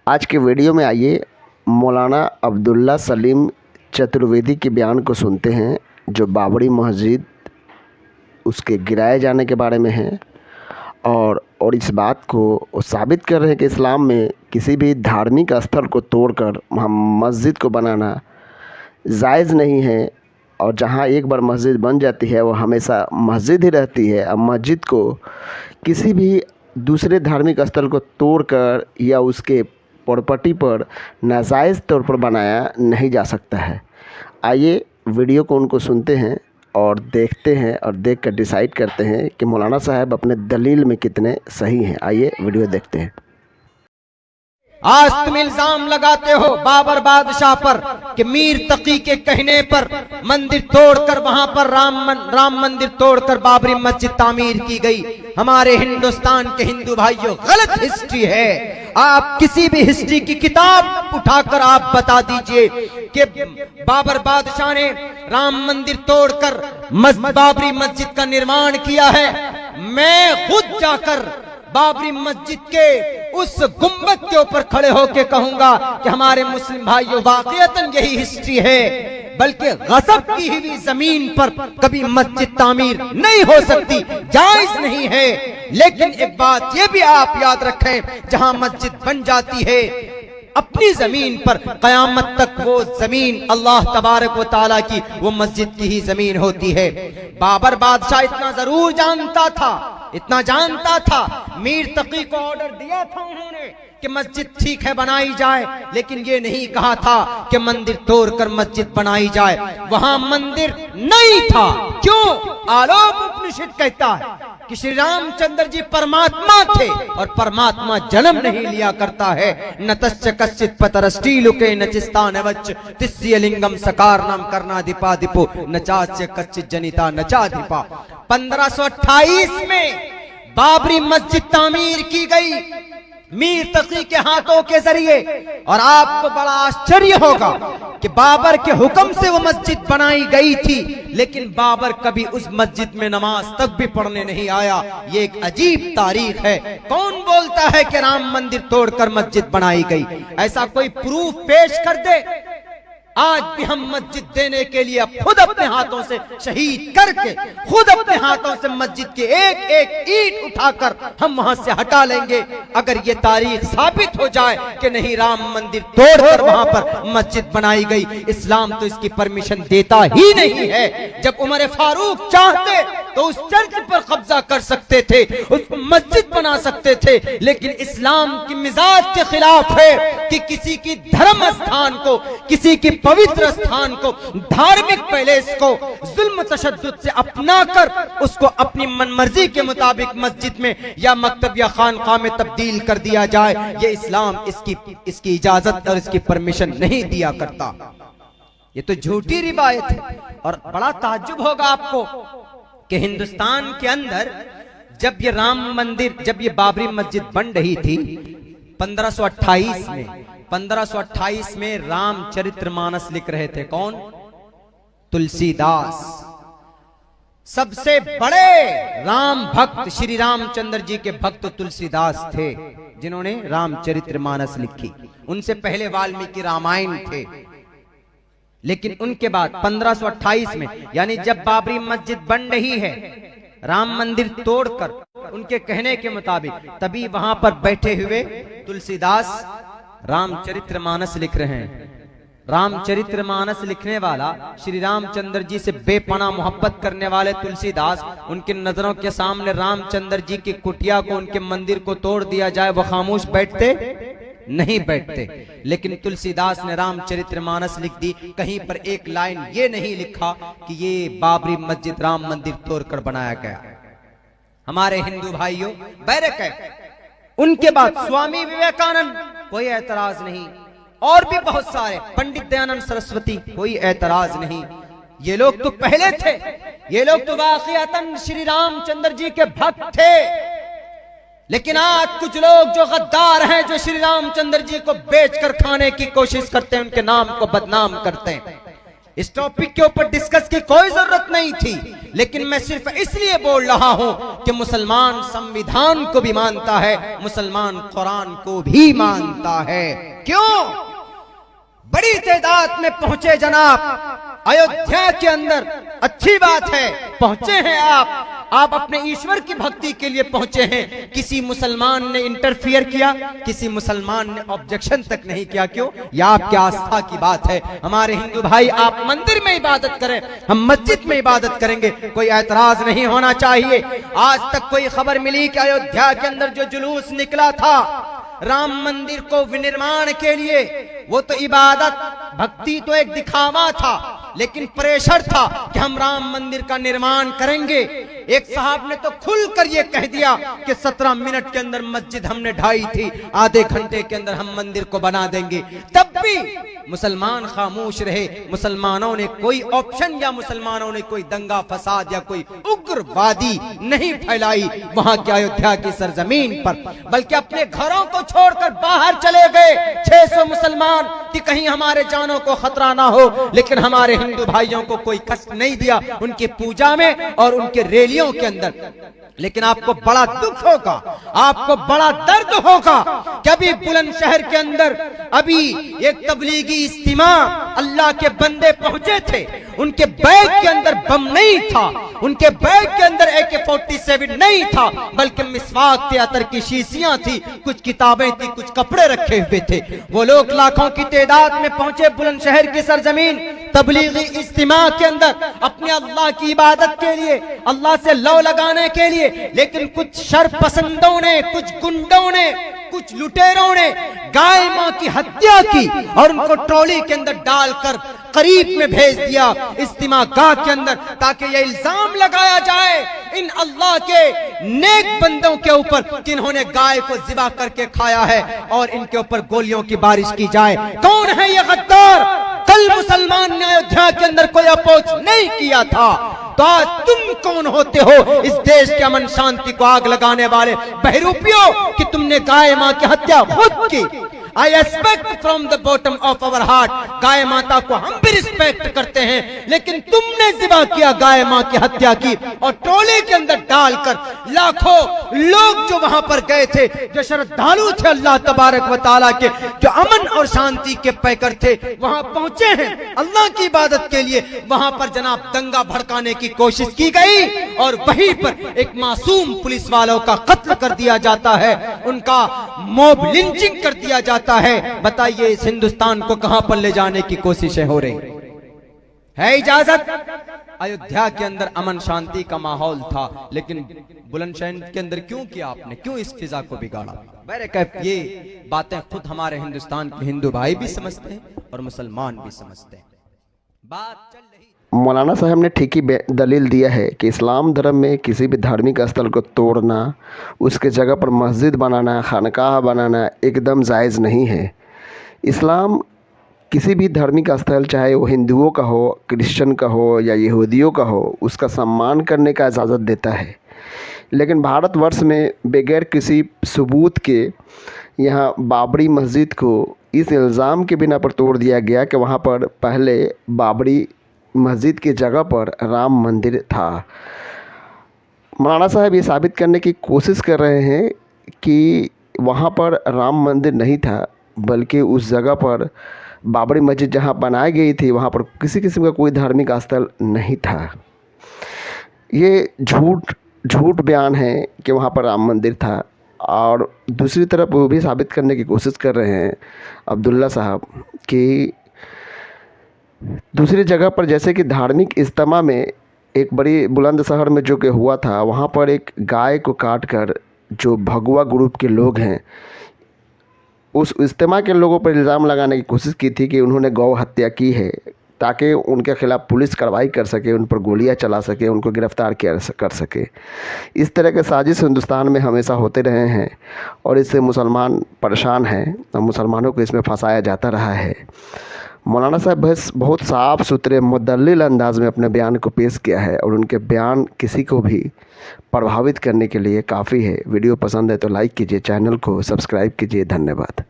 आज के वीडियो में आइए मौलाना अब्दुल्ला सलीम चतुर्वेदी के बयान को सुनते हैं, जो बाबरी मस्जिद उसके गिराए जाने के बारे में है और इस बात को वो साबित कर रहे हैं कि इस्लाम में किसी भी धार्मिक स्थल को तोड़कर वहाँ मस्जिद को बनाना जायज़ नहीं है। और जहाँ एक बार मस्जिद बन जाती है वो हमेशा मस्जिद ही रहती है। अब मस्जिद को किसी भी दूसरे धार्मिक स्थल को तोड़कर या उसके प्रॉपर्टी पर नाजायज़ तौर पर बनाया नहीं जा सकता है। आइए वीडियो को उनको सुनते हैं और देखते हैं और देख कर डिसाइड करते हैं कि मौलाना साहब अपने दलील में कितने सही हैं। आइए वीडियो देखते हैं। आज तुम इल्जाम लगाते हो बाबर बादशाह पर कि मीर तकी के कहने पर मंदिर तोड़कर वहां पर राम मंदिर तोड़कर बाबरी मस्जिद तामीर की गई। हमारे हिंदुस्तान के हिंदू भाइयों, गलत हिस्ट्री है। आप किसी भी हिस्ट्री की किताब उठाकर आप बता दीजिए कि बाबर बादशाह ने राम मंदिर तोड़कर बाबरी मस्जिद का निर्माण किया है। मैं खुद जाकर बाबरी मस्जिद के उस गुंबद के ऊपर खड़े होकर कहूंगा कि हमारे मुस्लिम भाइयों, वाकईतन यही हिस्ट्री है। बल्कि गज़ब की हुई जमीन पर कभी मस्जिद तामीर नहीं हो सकती, जायज नहीं है। लेकिन एक बात ये भी आप याद रखें, जहां मस्जिद बन जाती है अपनी जमीन पर, कयामत तक वो जमीन अल्लाह तबारक व तआला की, वो मस्जिद की ही जमीन होती है। बाबर बादशाह इतना जरूर जानता था, मीर तकी को ऑर्डर दिया था उन्होंने कि मस्जिद ठीक है बनाई जाए, लेकिन ये नहीं कहा था कि मंदिर तोड़कर मस्जिद बनाई जाए। वहां मंदिर नहीं था। क्यों? आलोक उपनिषद कहता है कि श्री रामचंद्र जी परमात्मा थे और परमात्मा जन्म नहीं लिया करता है। नतश्च कश्चित पतरस्टीलुके नचिस्तानवच्च तिस्स्य लिंगम सकारनाम करना दीपा दीपो नचाच्य कच्चित जनिता नचाधिपा। 1528 में बाबरी मस्जिद तामीर की गई मीर तकी के हाथों के जरिए। और आपको बड़ा आश्चर्य होगा कि बाबर के हुक्म से वो मस्जिद बनाई गई थी, लेकिन बाबर कभी उस मस्जिद में नमाज तक भी पढ़ने नहीं आया। ये एक अजीब तारीख है। कौन बोलता है कि राम मंदिर तोड़कर मस्जिद बनाई गई? ऐसा कोई प्रूफ पेश कर दे। आज भी हम मस्जिद देने के लिए खुद अपने हाथों से शहीद करके, खुद अपने हाथों से मस्जिद के एक एक ईंट उठाकर हम वहां से हटा लेंगे, अगर ये तारीख साबित हो जाए कि नहीं राम मंदिर तोड़कर वहां पर मस्जिद बनाई गई। इस्लाम तो इसकी परमिशन देता ही नहीं है। जब उमर फारूक चाहते तो उस चर्च पर कब्जा कर सकते थे, उसको मस्जिद बना सकते थे, लेकिन इस्लाम की मिजाज के खिलाफ है कि किसी की धर्म स्थान को, किसी की पवित्र स्थान को, धार्मिक पैलेस को जुल्म तशद्दुद से अपनाकर उसको अपनी मनमर्जी के मुताबिक मस्जिद में या मकतब या खानकाह में तब्दील कर दिया जाए। ये इस्लाम इसकी इजाजत और इसकी परमिशन नहीं दिया करता। ये तो झूठी रिवायत है। और बड़ा ताज्जुब होगा आपको कि हिंदुस्तान के अंदर जब ये राम मंदिर, जब ये बाबरी मस्जिद बन रही थी 1528 में रामचरितमानस लिख रहे थे। कौन? तुलसीदास। सबसे बड़े राम भक्त श्री रामचंद्र जी के भक्त तुलसीदास थे, जिन्होंने रामचरितमानस लिखी। उनसे पहले वाल्मीकि रामायण थे। लेकिन उनके बाद 1528 में, यानी जब बाबरी मस्जिद बन रही है राम मंदिर तोड़कर, उनके कहने के मुताबिक, तभी वहां पर बैठे हुए तुलसीदास रामचरितमानस लिख रहे हैं। रामचरितमानस लिखने वाला श्री रामचंद्र जी से बेपनाह मोहब्बत करने वाले तुलसीदास, उनकी नजरों के सामने रामचंद्र जी की कुटिया को, उनके मंदिर को तोड़ दिया जाए, वो खामोश बैठते नहीं बैठते। लेकिन तुलसीदास ने रामचरितमानस लिख दी। कहीं पर एक लाइन ये नहीं लिखा कि ये बाबरी मस्जिद राम मंदिर तोड़कर बनाया गया। हमारे हिंदू भाइयों, बैरक है। उनके बाद स्वामी विवेकानंद, कोई एतराज नहीं। और भी बहुत सारे, पंडित दयानंद सरस्वती, कोई एतराज नहीं। ये लोग तो पहले थे। ये लोग तो वाकईतन श्री रामचंद्र जी के भक्त थे। लेकिन आज कुछ लोग जो गद्दार हैं, जो श्री रामचंद्र जी को बेचकर खाने की कोशिश करते हैं, उनके नाम को बदनाम करते हैं। इस टॉपिक के ऊपर डिस्कस की कोई जरूरत नहीं थी, लेकिन मैं सिर्फ इसलिए बोल रहा हूं कि मुसलमान संविधान को भी मानता है, मुसलमान कुरान को भी मानता है। क्यों? बड़ी तादाद में पहुंचे जनाब अयोध्या के अंदर, अच्छी बात है पहुंचे हैं आप अपने ईश्वर की भक्ति के लिए पहुंचे हैं। किसी मुसलमान ने इंटरफियर किया, किसी मुसलमान ने ऑब्जेक्शन तक नहीं किया। क्यों? यह आपकी आस्था की बात है। हमारे हिंदू भाई आप मंदिर में इबादत करें, हम मस्जिद में इबादत करेंगे, कोई ऐतराज नहीं होना चाहिए। आज तक कोई खबर मिली कि अयोध्या के अंदर जो जुलूस निकला था राम मंदिर को विनिर्माण के लिए, वो तो इबादत भक्ति तो एक दिखावा था, लेकिन प्रेशर था कि हम राम मंदिर का निर्माण करेंगे। एक साहब ने तो खुलकर ये कह दिया कि 17 मिनट के अंदर मस्जिद हमने ढाई थी, आधे घंटे के अंदर हम मंदिर को बना देंगे। तब भी मुसलमान खामोश रहे। मुसलमानों ने कोई ऑप्शन या मुसलमानों ने कोई दंगा फसाद या कोई उग्रवादी नहीं फैलाई वहां की अयोध्या की सरजमीन पर, बल्कि अपने घरों को छोड़कर बाहर चले गए 600 मुसलमान कि कहीं हमारे जानों को खतरा ना हो। लेकिन हमारे हिंदू भाइयों को कोई कष्ट नहीं दिया उनकी पूजा में और उनके रैलियों के अंदर। लेकिन आपको बड़ा दुख होगा, आपको बड़ा दर्द होगा कि अभी बुलंदशहर के अंदर अभी एक तबलीगी इज्तिमा अल्लाह के बंदे पहुंचे थे, उनके बैग के अंदर बम नहीं था, उनके बैग के अंदर AK-47 नहीं था, बल्कि मिसवाक थे, अतर की शीशियां थी, कुछ किताबें थी, कुछ कपड़े रखे हुए थे। वो लोग लाखों की तादाद में पहुंचे बुलंदशहर की सरजमीन तबलीगी इज्तिमा के अंदर अपने अल्लाह की इबादत के लिए, अल्लाह से लौ लगाने के लिए। लेकिन कुछ शरपसंदों ने, कुछ गुंडों ने, कुछ लुटेरों ने गाय मां की हत्या की और उनको ट्रॉली के अंदर डालकर करीब में भेज दिया इज्तिमा गाह के अंदर, ताकि यह इल्जाम लगाया जाए इन अल्लाह के नेक बंदों के ऊपर कि इन्होंने गाय को ज़िबा करके खाया है और इनके ऊपर गोलियों की बारिश की जाए। कौन है ये गद्दार? कल मुसलमान ने अयोध्या के अंदर कोई अपोज नहीं किया था, तो आज तुम कौन होते हो इस देश के अमन शांति को आग लगाने वाले बहरूपियों कि तुमने गाय मां की हत्या खुद की। I expect from the bottom of our heart, गाय माता को हम भी रिस्पेक्ट करते हैं, लेकिन तुमने ज़िबा किया, गाय मां की हत्या की और ट्रोले के अंदर डालकर लाखों लोग जो वहां पर गए थे, जो श्रद्धालु थे अल्लाह तबारक व तआला के, जो अमन और शांति के पैकर थे, वहां पहुंचे हैं अल्लाह की इबादत के लिए। वहां पर जनाब दंगा भड़काने की कोशिश की गई और वहीं पर एक मासूम पुलिस वालों का कत्ल कर दिया जाता है, उनका मॉब लिंचिंग कर दिया जाता है। बताइए इस हिंदुस्तान को कहां पर ले जाने की कोशिशें हो रही है? इजाजत? अयोध्या के अंदर अमन शांति का माहौल था, लेकिन बुलंदशहर के अंदर क्यों किया आपने? क्यों इस फिजा को बिगाड़ा? बहरकैफ ये बातें खुद हमारे हिंदुस्तान के हिंदू भाई भी समझते हैं और मुसलमान भी समझते हैं। बात चल रही। मौलाना साहब ने ठीक ही दलील दिया है कि इस्लाम धर्म में किसी भी धार्मिक स्थल को तोड़ना, उसके जगह पर मस्जिद बनाना, खानकाह बनाना एकदम जायज़ नहीं है। इस्लाम किसी भी धार्मिक स्थल, चाहे वो हिंदुओं का हो, क्रिश्चियन का हो या यहूदियों का हो, उसका सम्मान करने का इजाज़त देता है। लेकिन भारतवर्ष में बगैर किसी सबूत के यहाँ बाबरी मस्जिद को इस इल्ज़ाम के बिना पर तोड़ दिया गया कि वहाँ पर पहले बाबरी मस्जिद की जगह पर राम मंदिर था। मौलाना साहब ये साबित करने की कोशिश कर रहे हैं कि वहाँ पर राम मंदिर नहीं था, बल्कि उस जगह पर बाबरी मस्जिद जहाँ बनाई गई थी वहाँ पर किसी किस्म का कोई धार्मिक स्थल नहीं था। ये झूठ बयान है कि वहाँ पर राम मंदिर था। और दूसरी तरफ वो भी साबित करने की कोशिश कर रहे हैं अब्दुल्ला साहब कि दूसरी जगह पर, जैसे कि धार्मिक इज्तिमा में एक बड़ी बुलंदशहर में जो कि हुआ था, वहाँ पर एक गाय को काटकर जो भगवा ग्रुप के लोग हैं उस इज्तिमा के लोगों पर इल्ज़ाम लगाने की कोशिश की थी कि उन्होंने गौ हत्या की है, ताकि उनके खिलाफ़ पुलिस कार्रवाई कर सके, उन पर गोलियां चला सके, उनको गिरफ़्तार कर सके। इस तरह के साजिश हिंदुस्तान में हमेशा होते रहे हैं और इससे मुसलमान परेशान हैं और मुसलमानों को इसमें फंसाया जाता रहा है। मौलाना साहब बस बहुत साफ़ सुथरे मुदल्लिल अंदाज में अपने बयान को पेश किया है और उनके बयान किसी को भी प्रभावित करने के लिए काफ़ी है। वीडियो पसंद है तो लाइक कीजिए, चैनल को सब्सक्राइब कीजिए। धन्यवाद।